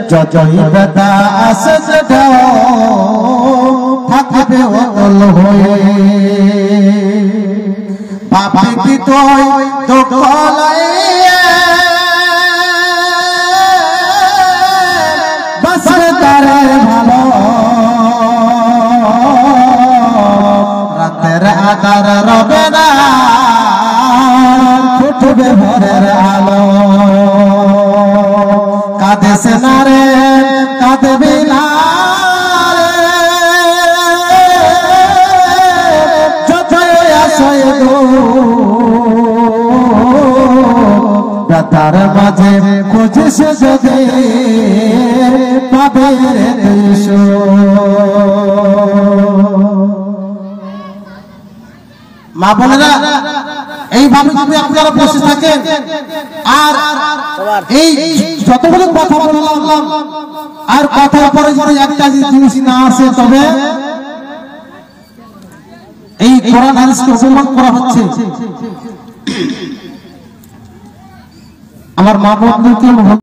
যতই ব্যথা আসে থাকবে অল হয়ে পাপে কি তুই দুঃখ লইয়া বসবে তারে ভালো রাতের আধার রবে না ফুটবে ভোরের আলো কাঁদেছে না রে কাঁদবি না যতই আসে ব্যথার মাঝে খুঁজিস যদি পাবে রে মা বোনেরা এইভাবে যদি আপনারা বসে থাকেন আর এই যতগুলো কথা বললাম আর কথার পরে যদি একটা জিনিস না আসে তবে এই কোরআন হাদিসকে অপমান করা হচ্ছে। আমার মা বোনদেরকে